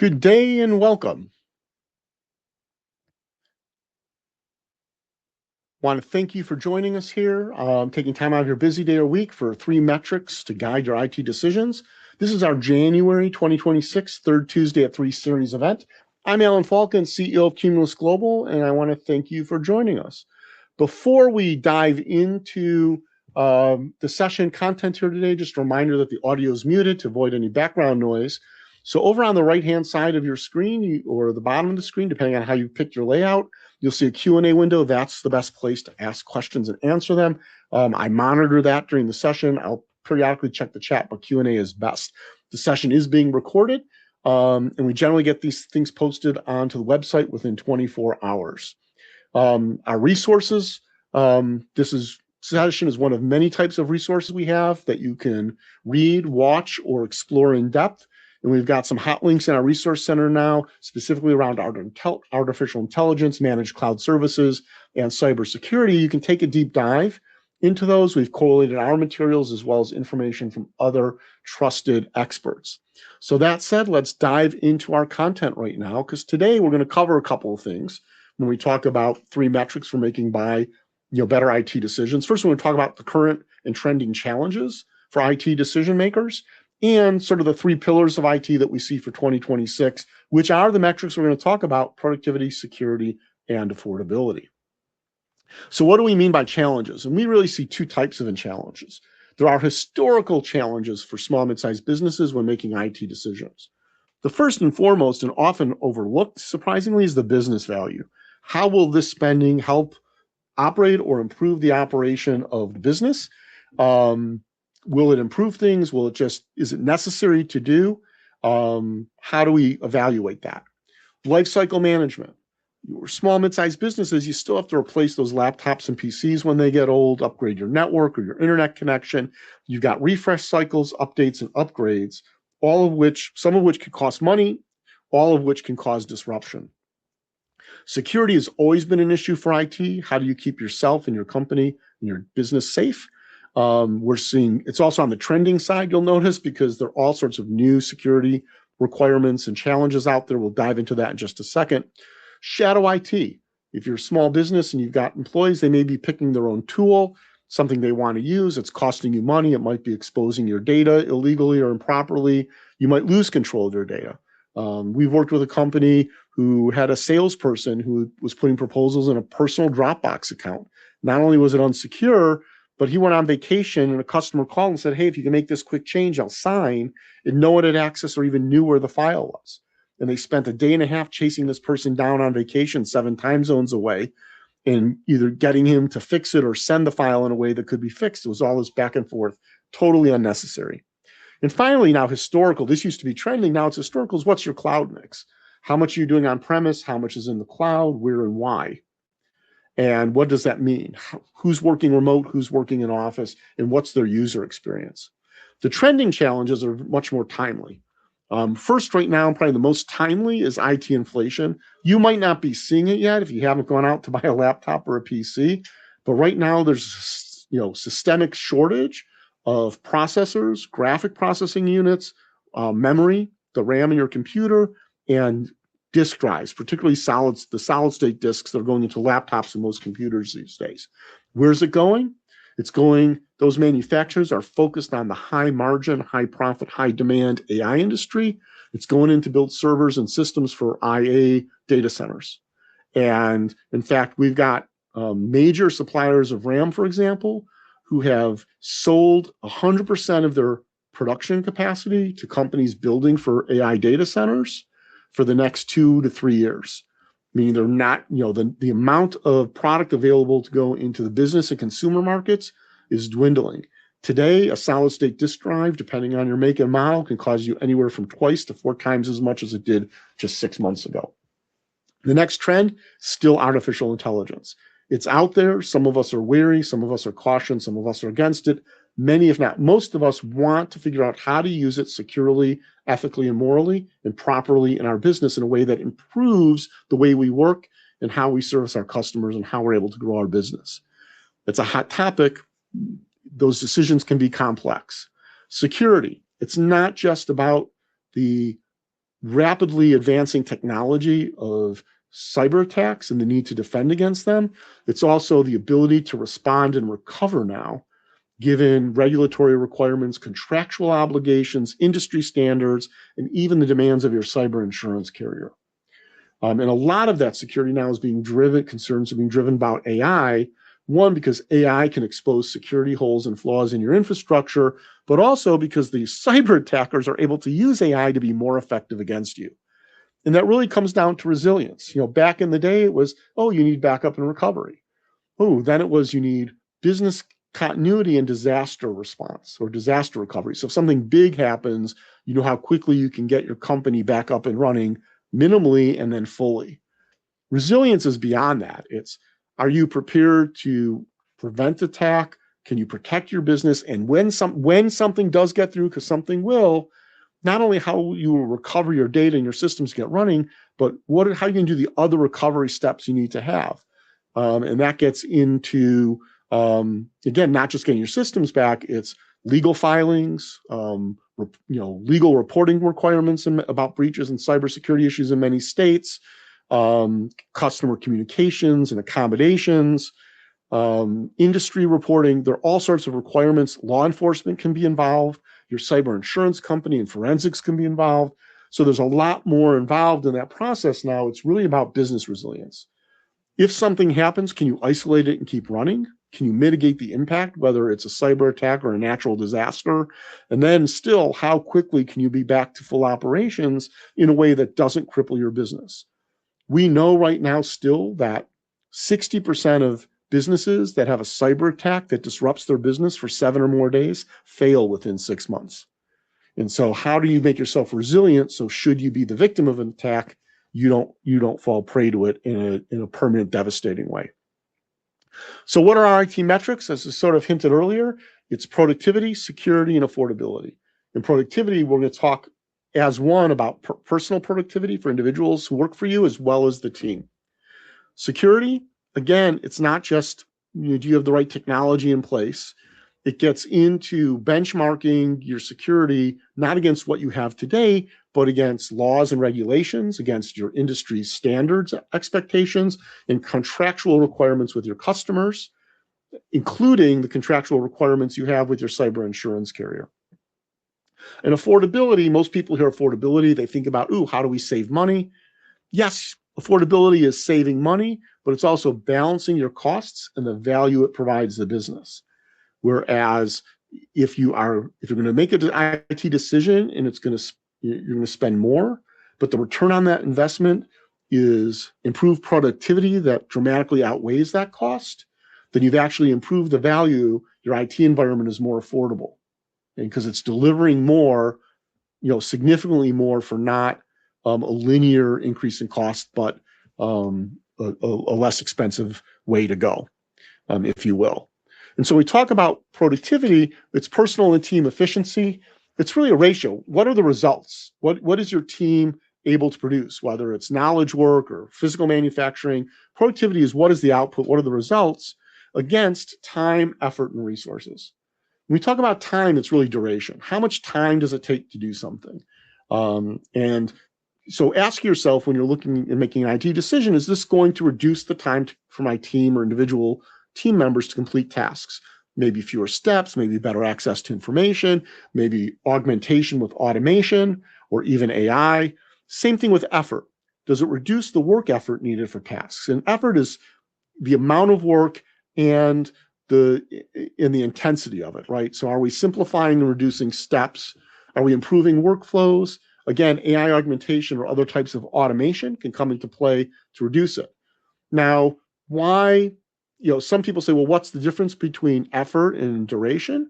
Good day and welcome. Want to thank you for joining us here, taking time out of your busy day or week for 3 metrics to guide your IT decisions. This is our January 2026 third Tuesday at 3 series event. I'm Alan Falcon, CEO of Cumulus Global, and I want to thank you for joining us. Before we dive into the session content here today, just a reminder that the audio is muted to avoid any background noise. So over on the right-hand side of your screen or the bottom of the screen, depending on how you pick your layout, you'll see a Q&A window. That's the best place to ask questions and answer them. I monitor that during the session. I'll periodically check the chat, but Q&A is best. The session is being recorded, and we generally get these things posted onto the website within 24 hours. Our resources, this session is one of many types of resources we have that you can read, watch, or explore in depth. And we've got some hot links in our resource center now, specifically around artificial intelligence, managed cloud services, and cybersecurity. You can take a deep dive into those. We've collated our materials as well as information from other trusted experts. So that said, let's dive into our content right now, because today we're going to cover a couple of things when we talk about 3 metrics for making better IT decisions. First, we're going to talk about the current and trending challenges for IT decision makers, and sort of the 3 pillars of IT that we see for 2026, which are the metrics we're going to talk about: productivity, security, and affordability. So what do we mean by challenges? And we really see 2 types of challenges. There are historical challenges for small, mid-sized businesses when making IT decisions. The first and foremost, and often overlooked, surprisingly, is the business value. How will this spending help operate or improve the operation of the business? Will it improve things? Is it necessary to do? How do we evaluate that? Life cycle management. Your small, mid-sized businesses, you still have to replace those laptops and PCs when they get old, upgrade your network or your internet connection. You've got refresh cycles, updates, and upgrades, some of which can cost money, all of which can cause disruption. Security has always been an issue for IT. How do you keep yourself and your company and your business safe? We're seeing it's also on the trending side, you'll notice, because there are all sorts of new security requirements and challenges out there. We'll dive into that in just a second. Shadow IT. If you're a small business and you've got employees, they may be picking their own tool, something they want to use. It's costing you money. It might be exposing your data illegally or improperly. You might lose control of your data. We've worked with a company who had a salesperson who was putting proposals in a personal Dropbox account. Not only was it unsecure, but he went on vacation and a customer called and said, hey, if you can make this quick change, I'll sign. And no one had access or even knew where the file was. And they spent a day and a half chasing this person down on vacation 7 time zones away and either getting him to fix it or send the file in a way that could be fixed. It was all this back and forth, totally unnecessary. And finally, now historical, this used to be trending, now it's historical, is what's your cloud mix? How much are you doing on premise? How much is in the cloud? Where and why? And what does that mean? Who's working remote? Who's working in office? And what's their user experience? The trending challenges are much more timely. First, right now, probably the most timely is IT inflation. You might not be seeing it yet if you haven't gone out to buy a laptop or a PC, but right now there's systemic shortage of processors, graphic processing units, memory, the RAM in your computer, and disk drives, particularly the solid state disks that are going into laptops and most computers these days. Where's it going? Those manufacturers are focused on the high margin, high profit, high demand AI industry. It's going in to build servers and systems for IA data centers. And in fact, we've got major suppliers of RAM, for example, who have sold 100% of their production capacity to companies building for AI data centers for the next 2 to 3 years. Meaning they're not, the amount of product available to go into the business and consumer markets is dwindling. Today, a solid state disk drive, depending on your make and model, can cost you anywhere from 2 to 4 times as much as it did just 6 months ago. The next trend, still artificial intelligence. It's out there. Some of us are wary, some of us are cautious, some of us are against it. Many, if not most of us, want to figure out how to use it securely, ethically, and morally, and properly in our business in a way that improves the way we work and how we service our customers and how we're able to grow our business. It's a hot topic. Those decisions can be complex. Security. It's not just about the rapidly advancing technology of cyber attacks and the need to defend against them. It's also the ability to respond and recover now, given regulatory requirements, contractual obligations, industry standards, and even the demands of your cyber insurance carrier. And a lot of that security now is being driven, concerns are being driven about AI. One, because AI can expose security holes and flaws in your infrastructure, but also because the cyber attackers are able to use AI to be more effective against you. And that really comes down to resilience. Back in the day, it was, oh, you need backup and recovery. Oh, then it was you need business continuity and disaster response or disaster recovery. So if something big happens, you know how quickly you can get your company back up and running minimally and then fully. Resilience is beyond that. It's, are you prepared to prevent attack? Can you protect your business? And when something does get through, because something will, not only how you will recover your data and your systems get running, but how you can do the other recovery steps you need to have. And that gets into, again, not just getting your systems back, it's legal filings, legal reporting requirements about breaches and cybersecurity issues in many states, customer communications and accommodations, industry reporting. There are all sorts of requirements. Law enforcement can be involved. Your cyber insurance company and forensics can be involved. So there's a lot more involved in that process now. It's really about business resilience. If something happens, can you isolate it and keep running? Can you mitigate the impact, whether it's a cyber attack or a natural disaster? And then still, how quickly can you be back to full operations in a way that doesn't cripple your business? We know right now still that 60% of businesses that have a cyber attack that disrupts their business for 7 or more days fail within 6 months. And so how do you make yourself resilient so should you be the victim of an attack, you don't fall prey to it in a permanent, devastating way? So what are our IT metrics? As I sort of hinted earlier, it's productivity, security, and affordability. In productivity, we're going to talk as one about personal productivity for individuals who work for you as well as the team. Security, again, it's not just, do you have the right technology in place? It gets into benchmarking your security, not against what you have today, but against laws and regulations, against your industry's standards, expectations, and contractual requirements with your customers, including the contractual requirements you have with your cyber insurance carrier. And affordability, most people hear affordability, they think about, how do we save money? Yes, affordability is saving money, but it's also balancing your costs and the value it provides the business. Whereas if you're going to make an IT decision and you're going to spend more, but the return on that investment is improved productivity that dramatically outweighs that cost, then you've actually improved the value. Your IT environment is more affordable, and because it's delivering more, significantly more for not a linear increase in cost, but a less expensive way to go, if you will. And so we talk about productivity, it's personal and team efficiency. It's really a ratio. What are the results? What is your team able to produce, whether it's knowledge work or physical manufacturing? Productivity is what is the output, what are the results against time, effort, and resources. When we talk about time, it's really duration. How much time does it take to do something? And so ask yourself when you're looking and making an IT decision, is this going to reduce the time for my team or individual team members to complete tasks? Maybe fewer steps, maybe better access to information, maybe augmentation with automation or even AI. Same thing with effort. Does it reduce the work effort needed for tasks? And effort is the amount of work and the intensity of it, right? So are we simplifying and reducing steps? Are we improving workflows? Again, AI augmentation or other types of automation can come into play to reduce it. Now, why? Some people say, well, what's the difference between effort and duration?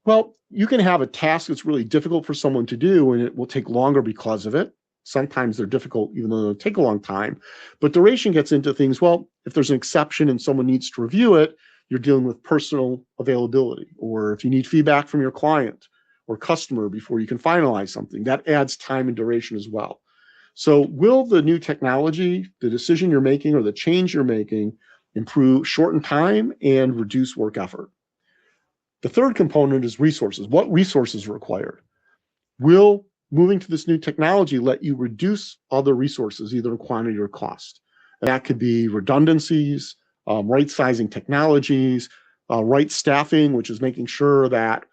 Well, you can have a task that's really difficult for someone to do, and it will take longer because of it. Sometimes they're difficult, even though they'll take a long time. But duration gets into things, well, if there's an exception and someone needs to review it, you're dealing with personal availability. Or if you need feedback from your client or customer before you can finalize something, that adds time and duration as well. So will the new technology, the decision you're making or the change you're making, shorten time and reduce work effort? The third component is resources. What resources are required? Will moving to this new technology let you reduce other resources, either in quantity or cost. And that could be redundancies, right-sizing technologies, right staffing, which is making sure that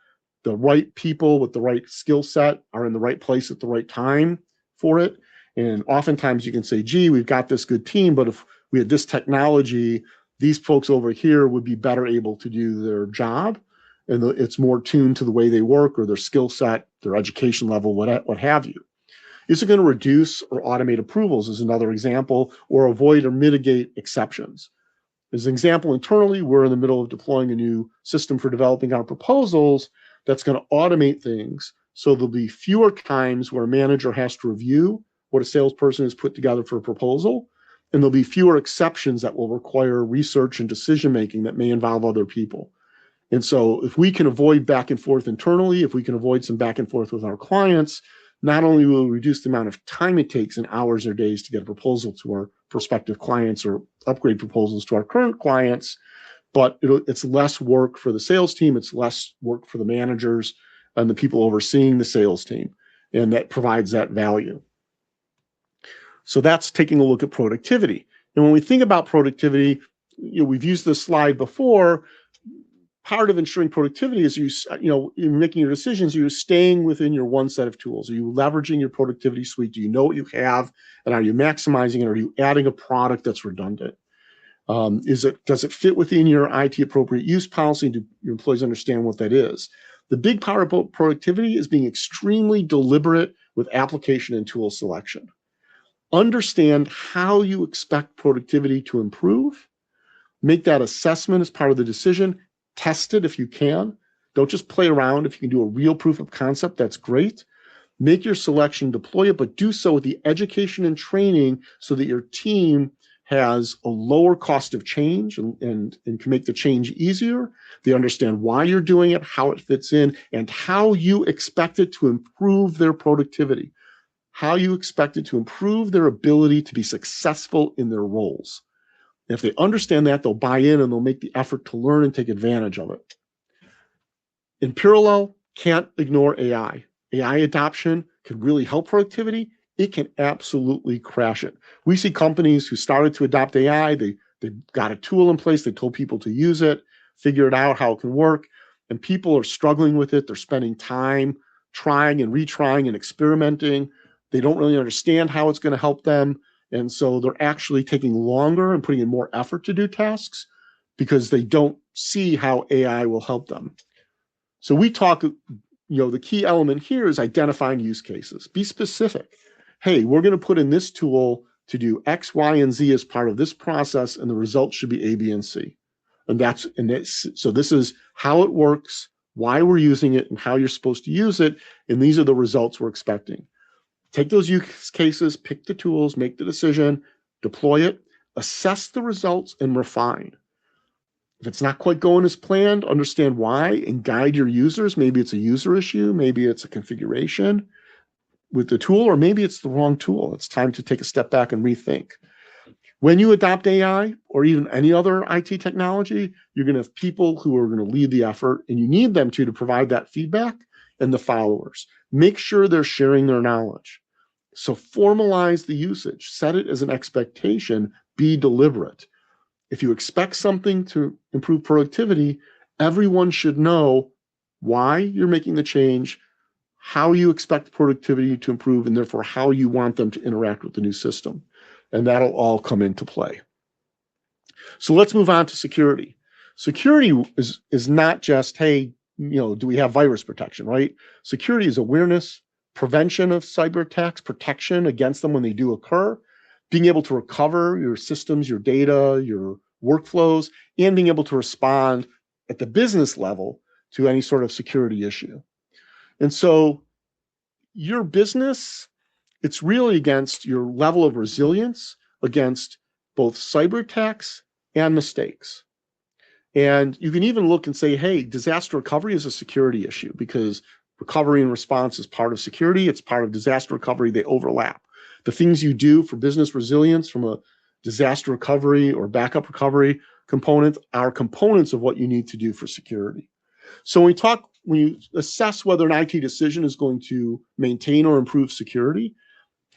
the right people with the right skill set are in the right place at the right time for it. And oftentimes you can say, gee, we've got this good team, but if we had this technology, these folks over here would be better able to do their job. And it's more tuned to the way they work or their skill set, their education level, what have you. Is it going to reduce or automate approvals is another example, or avoid or mitigate exceptions. As an example, internally, we're in the middle of deploying a new system for developing our proposals that's going to automate things. So there'll be fewer times where a manager has to review what a salesperson has put together for a proposal. And there'll be fewer exceptions that will require research and decision-making that may involve other people. And so if we can avoid back and forth internally, if we can avoid some back and forth with our clients, not only will we reduce the amount of time it takes in hours or days to get a proposal to our prospective clients or upgrade proposals to our current clients, but it's less work for the sales team, it's less work for the managers and the people overseeing the sales team, and that provides that value. So that's taking a look at productivity. And when we think about productivity, we've used this slide before. Part of ensuring productivity is in making your decisions, you're staying within your one set of tools. Are you leveraging your productivity suite? Do you know what you have, and are you maximizing it? Or are you adding a product that's redundant? Does it fit within your IT appropriate use policy? Do your employees understand what that is? The big part about productivity is being extremely deliberate with application and tool selection. Understand how you expect productivity to improve. Make that assessment as part of the decision. Test it if you can. Don't just play around. If you can do a real proof of concept, that's great. Make your selection, deploy it, but do so with the education and training so that your team has a lower cost of change and can make the change easier. They understand why you're doing it, how it fits in, and how you expect it to improve their productivity, how you expect it to improve their ability to be successful in their roles. And if they understand that, they'll buy in and they'll make the effort to learn and take advantage of it. In parallel, can't ignore AI. AI adoption can really help productivity. It can absolutely crash it. We see companies who started to adopt AI, they got a tool in place, they told people to use it, figure it out how it can work, and people are struggling with it. They're spending time trying and retrying and experimenting. They don't really understand how it's going to help them. And so they're actually taking longer and putting in more effort to do tasks because they don't see how AI will help them. So we talk, the key element here is identifying use cases. Be specific. Hey, we're going to put in this tool to do X, Y, and Z as part of this process, and the results should be A, B, and C. So this is how it works, why we're using it, and how you're supposed to use it, and these are the results we're expecting. Take those use cases, pick the tools, make the decision, deploy it, assess the results, and refine. If it's not quite going as planned, understand why and guide your users. Maybe it's a user issue, maybe it's a configuration with the tool, or maybe it's the wrong tool. It's time to take a step back and rethink. When you adopt AI or even any other IT technology, you're going to have people who are going to lead the effort, and you need them to provide that feedback and the followers. Make sure they're sharing their knowledge. So formalize the usage, set it as an expectation, be deliberate. If you expect something to improve productivity, everyone should know why you're making the change, how you expect productivity to improve, and therefore how you want them to interact with the new system. And that'll all come into play. So let's move on to security. Security is not just, hey, do we have virus protection, right? Security is awareness, prevention of cyber attacks, protection against them when they do occur, being able to recover your systems, your data, your workflows, and being able to respond at the business level to any sort of security issue. And so your business, it's really against your level of resilience against both cyber attacks and mistakes. And you can even look and say, hey, disaster recovery is a security issue because recovery and response is part of security. It's part of disaster recovery. They overlap. The things you do for business resilience from a disaster recovery or backup recovery component are components of what you need to do for security. So when we talk assess whether an IT decision is going to maintain or improve security,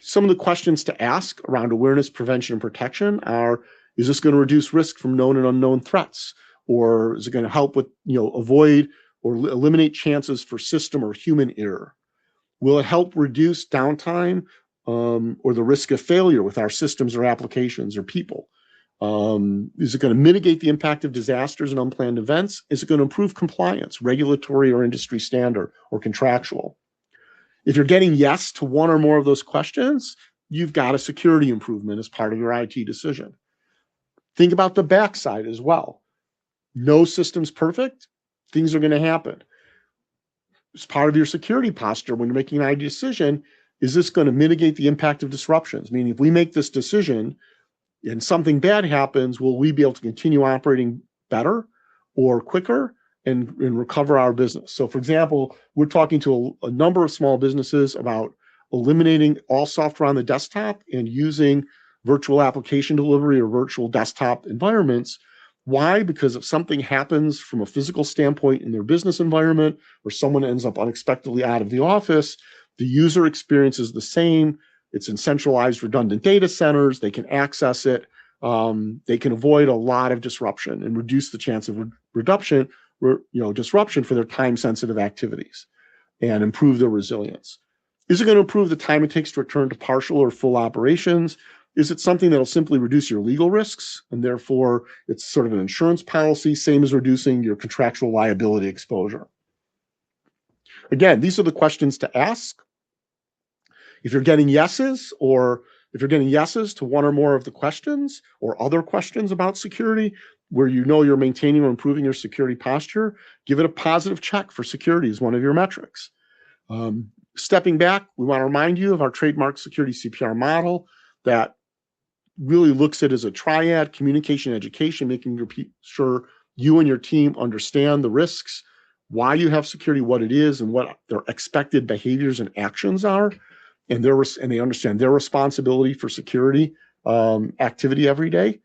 some of the questions to ask around awareness, prevention, and protection are, is this going to reduce risk from known and unknown threats? Or is it going to help with, avoid or eliminate chances for system or human error? Will it help reduce downtime or the risk of failure with our systems or applications or people? Is it going to mitigate the impact of disasters and unplanned events? Is it going to improve compliance, regulatory or industry standard or contractual? If you're getting yes to one or more of those questions, you've got a security improvement as part of your IT decision. Think about the backside as well. No system's perfect. Things are going to happen. As part of your security posture, when you're making an IT decision, is this going to mitigate the impact of disruptions? Meaning, if we make this decision and something bad happens, will we be able to continue operating better or quicker and recover our business? So, for example, we're talking to a number of small businesses about eliminating all software on the desktop and using virtual application delivery or virtual desktop environments. Why? Because if something happens from a physical standpoint in their business environment, or someone ends up unexpectedly out of the office, the user experience is the same. It's in centralized redundant data centers. They can access it. They can avoid a lot of disruption and reduce the chance of disruption for their time-sensitive activities and improve their resilience. Is it going to improve the time it takes to return to partial or full operations? Is it something that'll simply reduce your legal risks? And therefore, it's sort of an insurance policy, same as reducing your contractual liability exposure. Again, these are the questions to ask. If you're getting yeses, or if you're getting yeses to one or more of the questions or other questions about security, where you're maintaining or improving your security posture, give it a positive check for security as one of your metrics. Stepping back, we want to remind you of our trademark security CPR model that really looks at it as a triad: communication, education, making sure you and your team understand the risks, why you have security, what it is, and what their expected behaviors and actions are, and they understand their responsibility for security activity every day.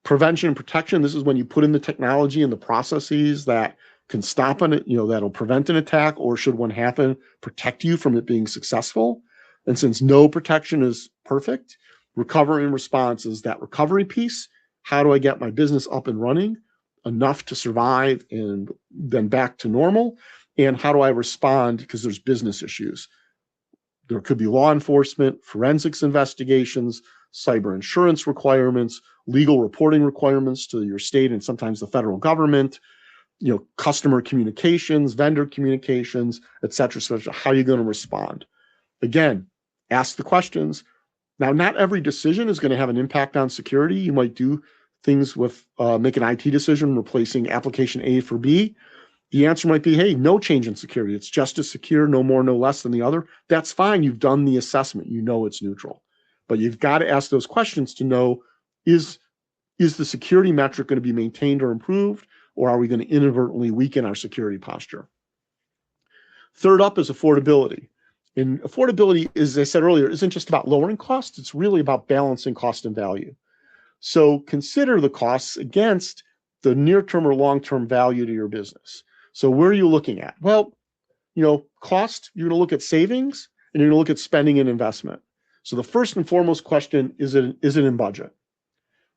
Prevention and protection, this is when you put in the technology and the processes that can stop that'll prevent an attack, or should one happen, protect you from it being successful. And since no protection is perfect, recovery and response is that recovery piece. How do I get my business up and running enough to survive and then back to normal? And how do I respond because there's business issues? There could be law enforcement, forensics investigations, cyber insurance requirements, legal reporting requirements to your state and sometimes the federal government, customer communications, vendor communications, et cetera, et cetera. How are you going to respond? Again, ask the questions. Now, not every decision is going to have an impact on security. You might do things with make an IT decision replacing application A for B. The answer might be, hey, no change in security. It's just as secure, no more, no less than the other. That's fine. You've done the assessment. You know it's neutral. But you've got to ask those questions to know, is the security metric going to be maintained or improved, or are we going to inadvertently weaken our security posture? Third up is affordability. And affordability, as I said earlier, isn't just about lowering costs. It's really about balancing cost and value. So consider the costs against the near-term or long-term value to your business. So where are you looking at? Well, cost, you're going to look at savings, and you're going to look at spending and investment. So the first and foremost question, is it in budget?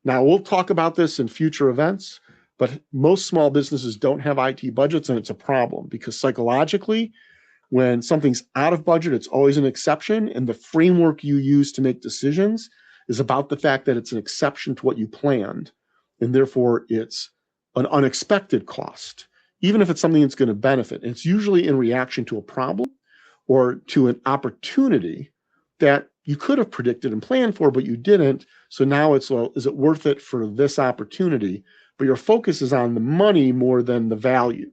Now, we'll talk about this in future events, but most small businesses don't have IT budgets, and it's a problem because psychologically, when something's out of budget, it's always an exception, and the framework you use to make decisions is about the fact that it's an exception to what you planned, and therefore it's an unexpected cost, even if it's something that's going to benefit. And it's usually in reaction to a problem or to an opportunity that you could have predicted and planned for, but you didn't. So now it's, well, is it worth it for this opportunity? But your focus is on the money more than the value.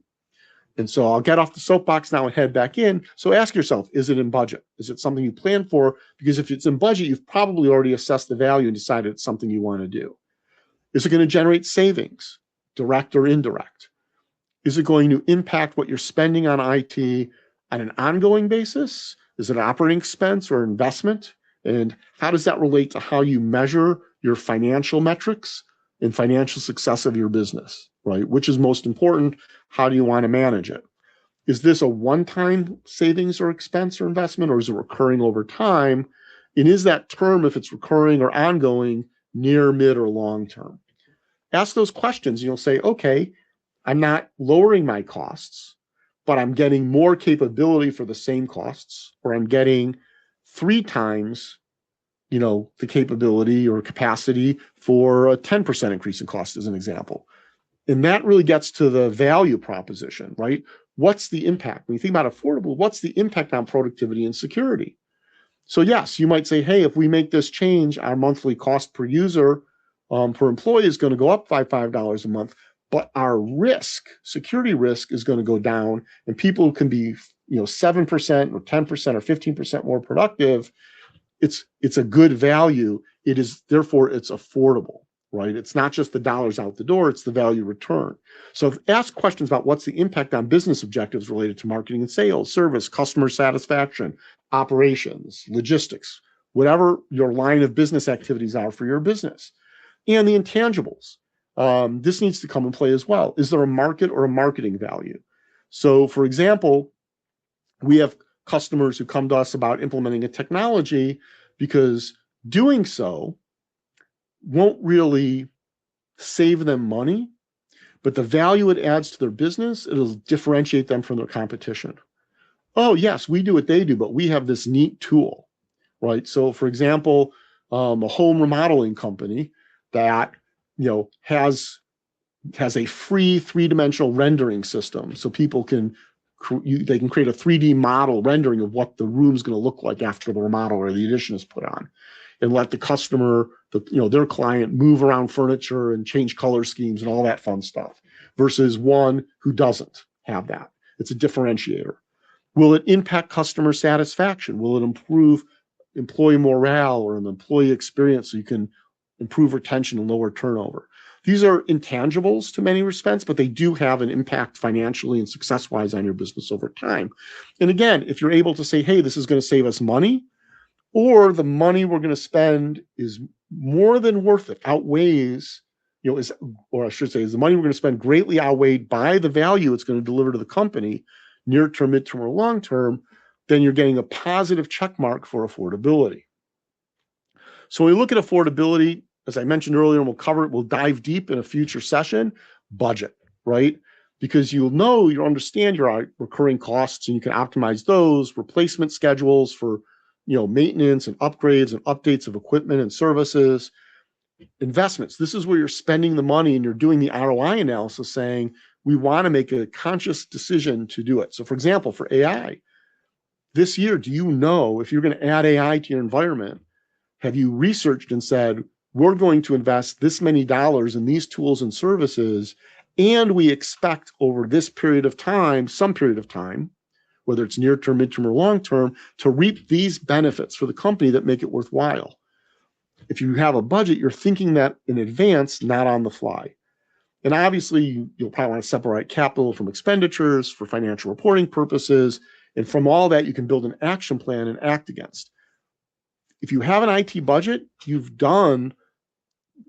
And so I'll get off the soapbox now and head back in. So ask yourself, is it in budget? Is it something you planned for? Because if it's in budget, you've probably already assessed the value and decided it's something you want to do. Is it going to generate savings, direct or indirect? Is it going to impact what you're spending on IT on an ongoing basis? Is it an operating expense or investment? And how does that relate to how you measure your financial metrics and financial success of your business, right? Which is most important? How do you want to manage it? Is this a one-time savings or expense or investment, or is it recurring over time? And is that term, if it's recurring or ongoing, near, mid, or long term? Ask those questions. And you'll say, okay, I'm not lowering my costs, but I'm getting more capability for the same costs, or I'm getting 3 times, the capability or capacity for a 10% increase in cost, as an example. And that really gets to the value proposition, right? What's the impact? When you think about affordable, what's the impact on productivity and security? So yes, you might say, hey, if we make this change, our monthly cost per user per employee is going to go up $5 a month, but our risk, security risk, is going to go down, and people can be 7% or 10% or 15% more productive. It's a good value. It is, therefore it's affordable, right? It's not just the dollars out the door, it's the value return. So ask questions about what's the impact on business objectives related to marketing and sales, service, customer satisfaction, operations, logistics, whatever your line of business activities are for your business. And the intangibles. This needs to come in play as well. Is there a market or a marketing value? So for example, we have customers who come to us about implementing a technology because doing so won't really save them money, but the value it adds to their business, it'll differentiate them from their competition. Oh, yes, we do what they do, but we have this neat tool, right? So for example, a home remodeling company that has a free 3-dimensional rendering system, so people can they can create a 3D model rendering of what the room's going to look like after the remodel or the addition is put on, and let the customer, their client, move around furniture and change color schemes and all that fun stuff, versus one who doesn't have that. It's a differentiator. Will it impact customer satisfaction? Will it improve employee morale or an employee experience so you can improve retention and lower turnover? These are intangibles to many respects, but they do have an impact financially and success-wise on your business over time. And again, if you're able to say, hey, this is going to save us money, or the money we're going to spend is more than worth it, outweighs, is the money we're going to spend greatly outweighed by the value it's going to deliver to the company, near term, midterm, or long term, then you're getting a positive check mark for affordability. So when we look at affordability, as I mentioned earlier, and we'll cover it, we'll dive deep in a future session, budget, right? Because you'll understand your recurring costs, and you can optimize those, replacement schedules for, maintenance and upgrades and updates of equipment and services. Investments, this is where you're spending the money and you're doing the ROI analysis, saying, we want to make a conscious decision to do it. So for example, for AI, this year, do you know if you're going to add AI to your environment, have you researched and said, we're going to invest this many dollars in these tools and services, and we expect over this period of time, some period of time, whether it's near term, midterm, or long term, to reap these benefits for the company that make it worthwhile. If you have a budget, you're thinking that in advance, not on the fly. And obviously, you'll probably want to separate capital from expenditures for financial reporting purposes. And from all that, you can build an action plan and act against. If you have an IT budget, you've done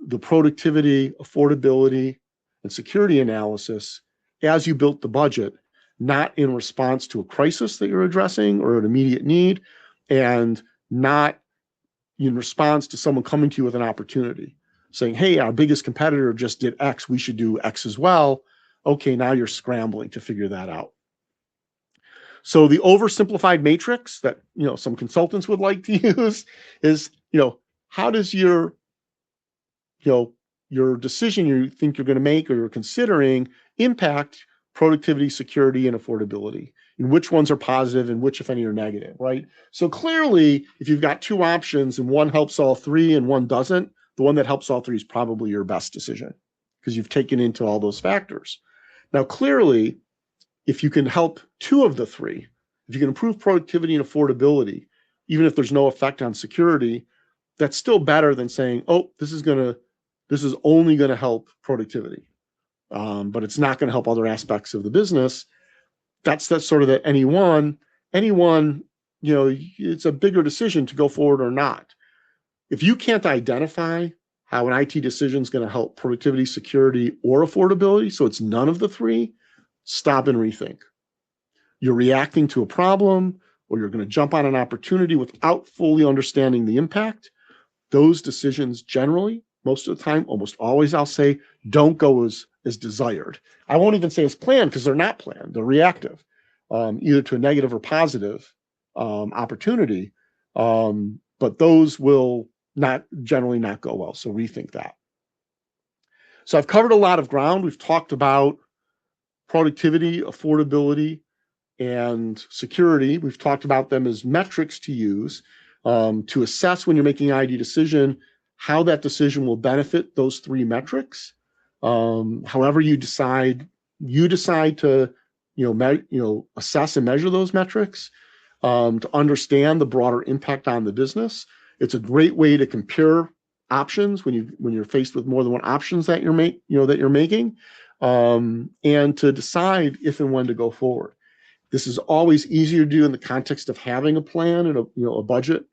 the productivity, affordability, and security analysis as you built the budget, not in response to a crisis that you're addressing or an immediate need, and not in response to someone coming to you with an opportunity, saying, hey, our biggest competitor just did X, we should do X as well. Okay, now you're scrambling to figure that out. So the oversimplified matrix that some consultants would like to use is, how does your decision you think you're going to make or you're considering impact productivity, security, and affordability? And which ones are positive and which, if any, are negative, right? So clearly, if you've got two options and one helps all three and one doesn't, the one that helps all three is probably your best decision because you've taken into all those factors. Now, clearly, if you can help two of the three, if you can improve productivity and affordability, even if there's no effect on security, that's still better than saying, oh, this is only going to help productivity, but it's not going to help other aspects of the business. That's sort of the anyone, it's a bigger decision to go forward or not. If you can't identify how an IT decision is going to help productivity, security, or affordability, so it's none of the three, stop and rethink. you're reacting to a problem, or you're going to jump on an opportunity without fully understanding the impact, those decisions generally, most of the time, almost always, I'll say, don't go as desired. I won't even say as planned, because they're not planned. They're reactive, either to a negative or positive opportunity. But those will generally not go well. So rethink that. So I've covered a lot of ground. We've talked about productivity, affordability, and security. We've talked about them as metrics to use to assess, when you're making an IT decision, how that decision will benefit those three metrics. However you decide to assess and measure those metrics, to understand the broader impact on the business. It's a great way to compare options when you're faced with more than one options that you're making, and to decide if and when to go forward. This is always easier to do in the context of having a plan and a budget,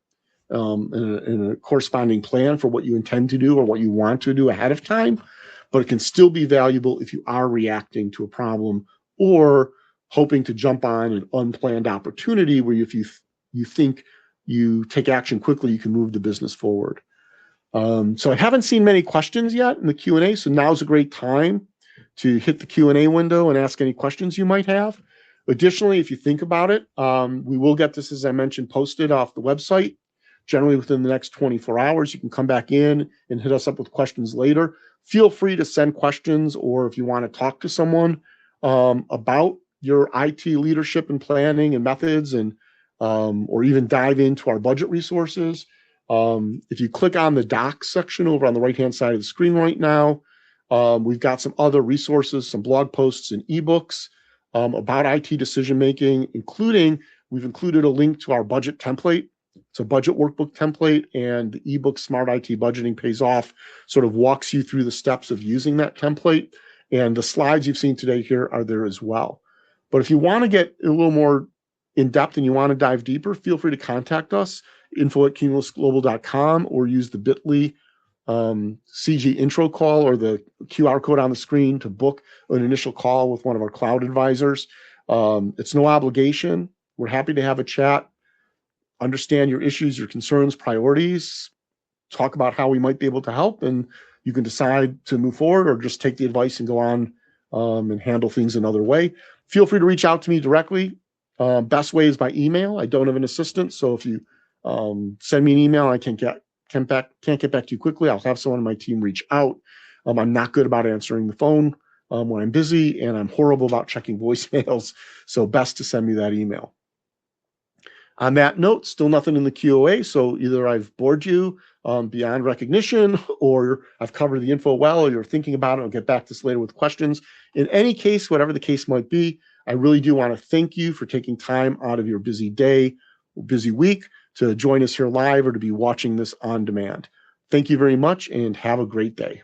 and a corresponding plan for what you intend to do or what you want to do ahead of time. But it can still be valuable if you are reacting to a problem or hoping to jump on an unplanned opportunity where if you think you take action quickly, you can move the business forward. So I haven't seen many questions yet in the Q&A, so now's a great time to hit the Q&A window and ask any questions you might have. Additionally, if you think about it, we will get this, as I mentioned, posted off the website. Generally within the next 24 hours, you can come back in and hit us up with questions later. Feel free to send questions, or if you want to talk to someone about your IT leadership and planning and methods, and or even dive into our budget resources. If you click on the docs section over on the right-hand side of the screen right now, we've got some other resources, some blog posts and ebooks about IT decision-making, including, we've included a link to our budget template. It's a budget workbook template, and the ebook Smart IT Budgeting Pays Off sort of walks you through the steps of using that template. And the slides you've seen today here are there as well. But if you want to get a little more in depth and you want to dive deeper, feel free to contact us, info@cumulusglobal.com, or use the bit.ly CG intro call or the QR code on the screen to book an initial call with one of our cloud advisors. It's no obligation. We're happy to have a chat, understand your issues, your concerns, priorities, talk about how we might be able to help, and you can decide to move forward or just take the advice and go on and handle things another way. Feel free to reach out to me directly. Best way is by email. I don't have an assistant, so if you send me an email, I can't get back to you quickly, I'll have someone on my team reach out. I'm not good about answering the phone when I'm busy, and I'm horrible about checking voicemails, so best to send me that email. On that note, still nothing in the QOA, so either I've bored you beyond recognition, or I've covered the info well, or you're thinking about it. I'll get back to this later with questions. In any case, whatever the case might be, I really do want to thank you for taking time out of your busy day, busy week, to join us here live or to be watching this on demand. Thank you very much, and have a great day.